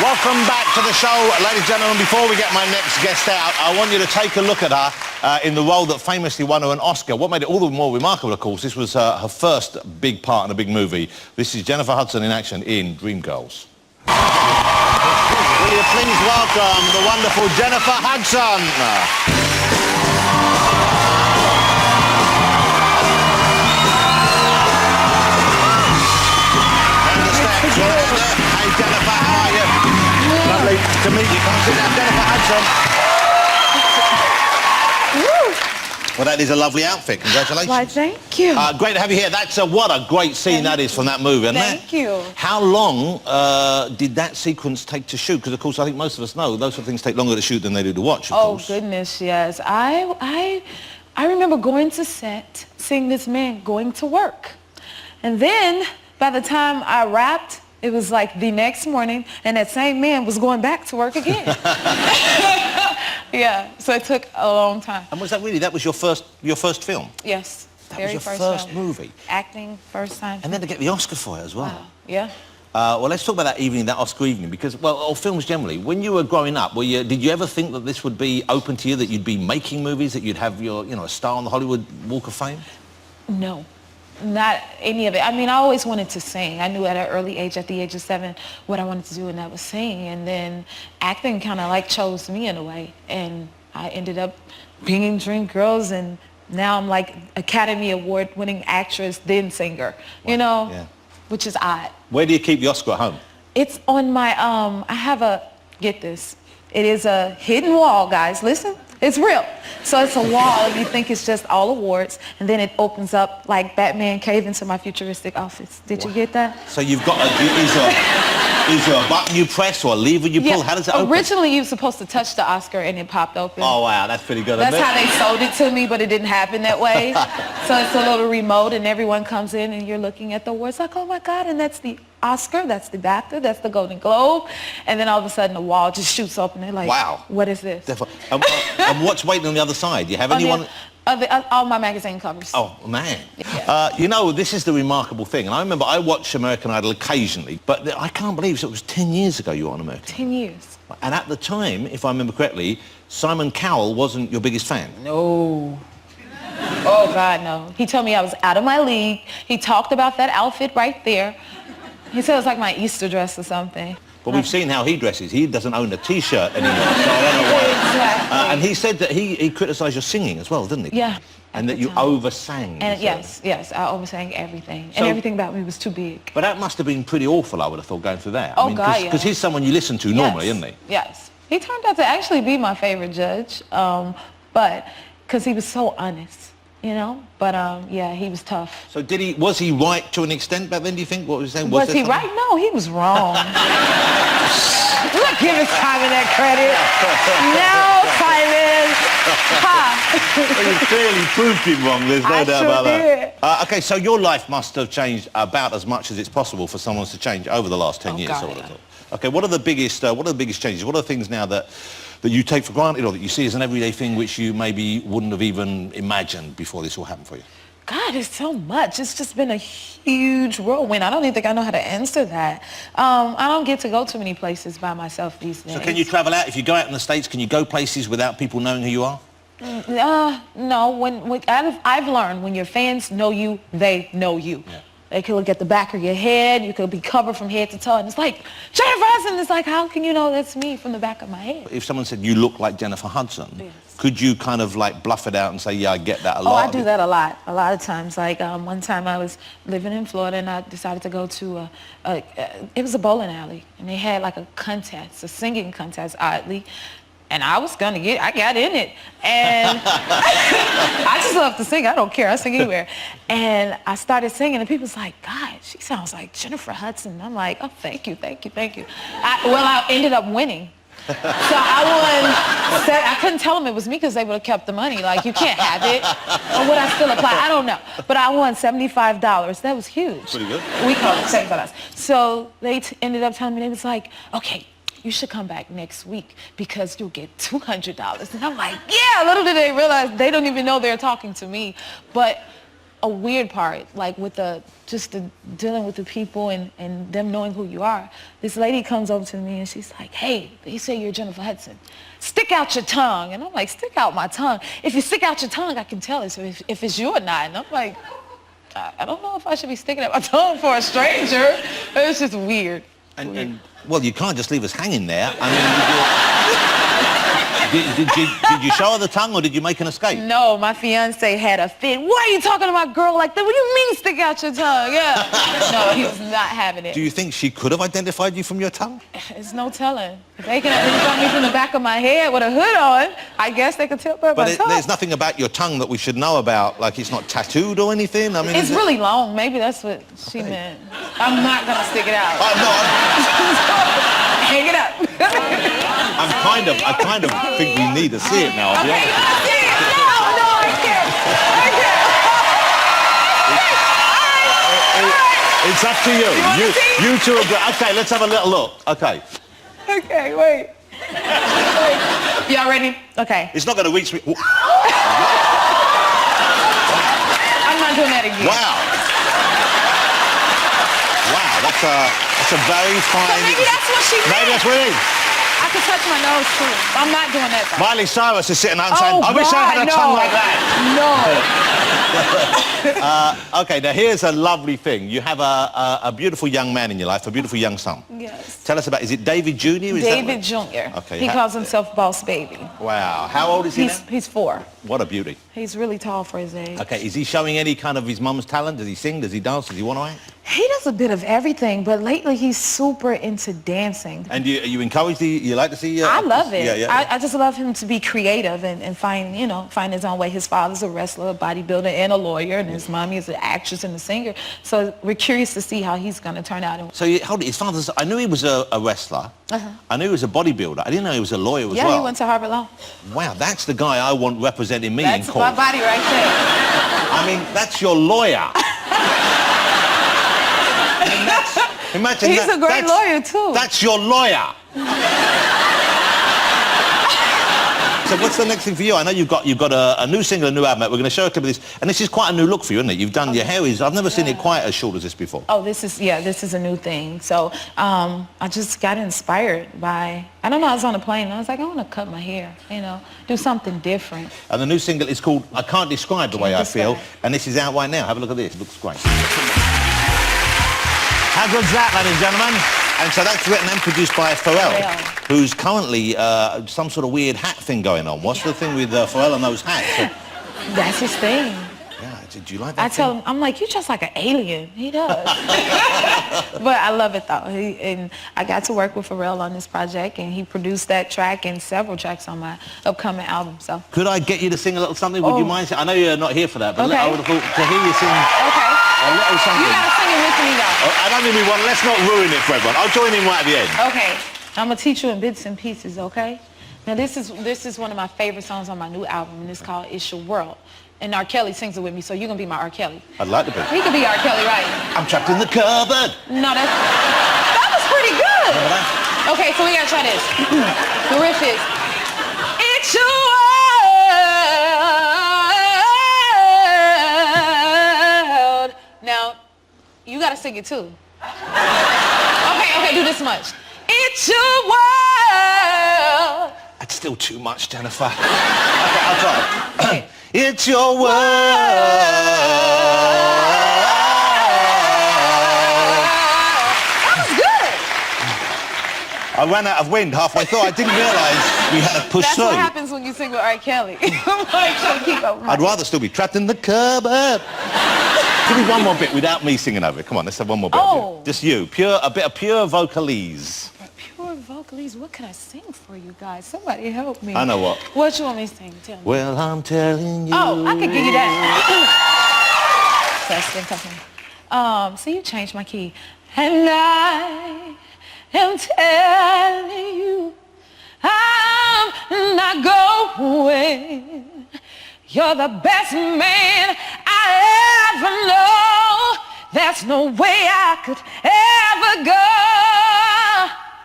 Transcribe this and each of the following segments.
Welcome back to the show, ladies and gentlemen. Before we get my next guest out, I want you to take a look at her in the role that famously won her an Oscar. What made it all the more remarkable, of course, this was her first big part in a big movie. This is Jennifer Hudson in action in Dreamgirls. Will you please welcome the wonderful Jennifer Hudson. Hey Jennifer, how are you? Lovely to meet you. Come and sit down, Jennifer Hudson. Well, that is a lovely outfit. Congratulations. Why, thank you. Great to have you here. That's what a great scene that is from that movie, isn't it? Thank you. How long did that sequence take to shoot? Because, of course, I think most of us know those sort of things take longer to shoot than they do to watch, of course. Oh, goodness, yes. I remember going to set, seeing this man going to work. And then, by the time I wrapped, it was like the next morning, and that same man was going back to work again. Yeah, so it took a long time. And was that really, that was your first film? Yes, that was your first movie? Acting, first time. And then to get the Oscar for it as well. Wow, yeah. Well, let's talk about that evening, that Oscar evening, because, well, or films generally. When you were growing up, did you ever think that this would be open to you, that you'd be making movies, that you'd have your, a star on the Hollywood Walk of Fame? No. Not any of it. I mean, I always wanted to sing. I knew at an early age, at the age of 7, what I wanted to do, and that was sing. And then acting kind of like chose me in a way. And I ended up being in Dreamgirls, and now I'm like Academy Award winning actress, then singer, Yeah. Which is odd. Where do you keep the Oscar at home? It's on my, I have a, get this, it is a hidden wall, guys. Listen. It's real. So it's a wall, and you think it's just all awards, and then it opens up like Batman cave into my futuristic office. Did you get that? So you've got is there a button you press or a lever you pull? How does it open? Originally, you were supposed to touch the Oscar, and it popped open. Oh, wow, that's pretty good. That's how they sold it to me, but it didn't happen that way. So it's a little remote, and everyone comes in, and you're looking at the awards like, oh, my God, and that's the Oscar, that's the BAFTA, that's the Golden Globe, and then all of a sudden the wall just shoots open. They're like, wow, what is this? And what's waiting on the other side? Do you have anyone? All my magazine covers. Oh, man. Yeah. This is the remarkable thing. And I remember I watch American Idol occasionally, but I can't believe it was 10 years ago you were on American Idol. 10 years. And at the time, if I remember correctly, Simon Cowell wasn't your biggest fan. No. Oh, God, no. He told me I was out of my league. He talked about that outfit right there. He said it was like my Easter dress or something. But we've seen how he dresses. He doesn't own a T-shirt anymore, so I don't know why. Exactly. And he said that he criticised your singing as well, didn't he? Yeah. And that you oversang. And yes, I oversang everything. And everything about me was too big. But that must have been pretty awful, I would have thought, going through that. Oh, God, yeah. Because he's someone you listen to normally, isn't he? Yes. He turned out to actually be my favorite judge, but because he was so honest. But yeah, he was tough. So was he right to an extent back then, do you think? What was he saying? Was he right? No, he was wrong. Look, give us Simon that credit. No, Simon. Well, you clearly proved him wrong, there's no doubt about that. Okay, so your life must have changed about as much as it's possible for someone to change over the last 10 years. God, yeah. Okay, what are the biggest changes? What are the things now that you take for granted or that you see as an everyday thing which you maybe wouldn't have even imagined before this all happened for you? God, it's so much. It's just been a huge whirlwind. I don't even think I know how to answer that. I don't get to go too many places by myself these days. So can you travel out? If you go out in the States, can you go places without people knowing who you are? No. I've learned when your fans know you, they know you. Yeah. They can look at the back of your head. You could be covered from head to toe. And it's like, Jennifer Hudson. It's like, how can you know that's me from the back of my head? If someone said you look like Jennifer Hudson, yes, could you kind of like bluff it out and say, yeah, I get that a lot? Oh, I do that a lot. A lot of times. Like one time I was living in Florida and I decided to go to it was a bowling alley. And they had like a contest, a singing contest, oddly. And I was I got in it. And I just love to sing. I don't care. I sing anywhere. And I started singing, and people was like, God, she sounds like Jennifer Hudson. And I'm like, oh, thank you. I ended up winning. So I won. I couldn't tell them it was me because they would have kept the money. Like, you can't have it. Or would I still apply? I don't know. But I won $75. That was huge. Pretty good. We called it $75. So they ended up telling me, they was like, okay, you should come back next week because you'll get $200. And I'm like, yeah, little did they realize they don't even know they're talking to me. But a weird part, like with the dealing with the people and them knowing who you are. This lady comes over to me and she's like, hey, they say you're Jennifer Hudson. Stick out your tongue. And I'm like, stick out my tongue? If you stick out your tongue, I can tell if it's you or not. And I'm like, I don't know if I should be sticking out my tongue for a stranger. It's just weird. And well, you can't just leave us hanging there. I mean, did you show her the tongue or did you make an escape? No, my fiance had a fit. Why are you talking to my girl like that? What do you mean stick out your tongue? Yeah. No, he was not having it. Do you think she could have identified you from your tongue? It's no telling. If they can identify me from the back of my head with a hood on, I guess they could tell by my tongue. There's nothing about your tongue that we should know about, like it's not tattooed or anything? I mean, it's really long. Maybe that's what she meant. I'm not going to stick it out. Hang it up. I kind of think we need to see it now. Okay, you want to see it? No, I can't. It's up to you. You two are good. Okay, let's have a little look. Okay. Okay, wait. Y'all ready? Okay. It's not going to reach me. I'm not doing that again. Wow, that's a very fine... So maybe that's what she meant. Maybe that's what it is. I could touch my nose too. I'm not doing that though. Miley Cyrus is sitting out and saying, I wish I had a tongue like that. No. Okay, now here's a lovely thing. You have a beautiful young man in your life, a beautiful young son. Yes. Tell us about, is it David Jr.? David Jr. Okay. He calls himself Boss Baby. Wow. How old is he now? He's 4. What a beauty. He's really tall for his age. Okay, is he showing any kind of his mum's talent? Does he sing? Does he dance? Does he want to act? He does a bit of everything, but lately he's super into dancing. And you encourage you like to see... I love it. Yeah. I just love him to be creative and find his own way. His father's a wrestler, a bodybuilder, and a lawyer, and his mommy is an actress and a singer. So we're curious to see how he's going to turn out. So hold it, his father's... I knew he was a wrestler. I knew he was a bodybuilder. I didn't know he was a lawyer as well. Yeah, he went to Harvard Law. Wow, that's the guy I want representing me That's in court. my body right there. I mean, that's your lawyer. Imagine He's a great lawyer, too. That's your lawyer. So what's the next thing for you? I know you've got a new single, a new album. We're going to show a clip of this. And this is quite a new look for you, isn't it? You've done your hair I've never seen it quite as short as this before. Oh, this is a new thing. So I just got inspired by, I don't know, I was on a plane and I was like, I want to cut my hair, do something different. And the new single is called I Can't Describe the Way I Feel. And this is out right now. Have a look at this. It looks great. How good's that, ladies and gentlemen? And so that's written and produced by Pharrell, who's currently some sort of weird hat thing going on. What's the thing with Pharrell and those hats? That's his thing. Yeah, do you like that? I tell him, I'm like, you're just like an alien. He does. But I love it though. And I got to work with Pharrell on this project, and he produced that track and several tracks on my upcoming album. So. Could I get you to sing a little something? Would you mind? I know you're not here for that, but I would have thought to hear you sing. Okay. A little something. You gotta sing it with me though. I don't think we want. Let's not ruin it for everyone. I'll join in right at the end. Okay. I'm gonna teach you in bits and pieces. Okay. Now this is one of my favorite songs on my new album, and it's called "It's Your World." And R. Kelly sings it with me, so you're gonna be my R. Kelly. I'd like to be. He could be R. Kelly, right? I'm trapped in the cupboard. No, that was pretty good. Okay, so we gotta try this. The riff is, it's your world. Now, you gotta sing it too. Okay, do this much. It's your world. That's still too much, Jennifer. Okay, I'll try. Okay. It's your world. That was good. I ran out of wind halfway through. I didn't realise we had to push That's through. what happens when you sing with R. Kelly. I'm like, trying to keep up. I'd rather still be trapped in the cupboard. Give me one more bit without me singing over it. Come on, let's have one more bit. Oh. Just you. A bit of pure vocalese. Pure vocalese. What can I sing for you guys? Somebody help me. I know what. What you want me to sing? Tell me. Well, I'm telling you. Oh, I could give you that. So you changed my key. And I am telling you, I'm not going. You're the best man I ever know. There's no way I could ever go.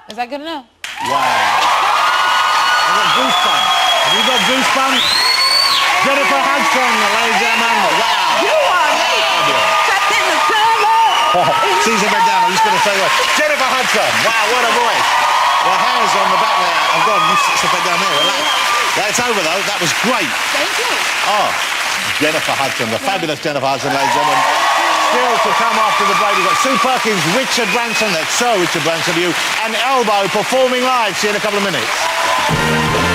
Is that good enough? Wow. I got goosebumps. Have you got goosebumps? Jennifer Hudson, ladies and gentlemen. Wow. You are fabulous. Trapped in the summer. Caesar bent down. I'm just going to say what. Jennifer Hudson. Wow, what a voice. The hairs on the back there have gone. You sit back down there. Relax. That's over, though. That was great. Thank you. Oh, Jennifer Hudson, the fabulous Jennifer Hudson, ladies and gentlemen. Still to come after the break, we've got Sue Perkins, Richard Branson, that's Sir Richard Branson, you, and Elbow performing live. See you in a couple of minutes.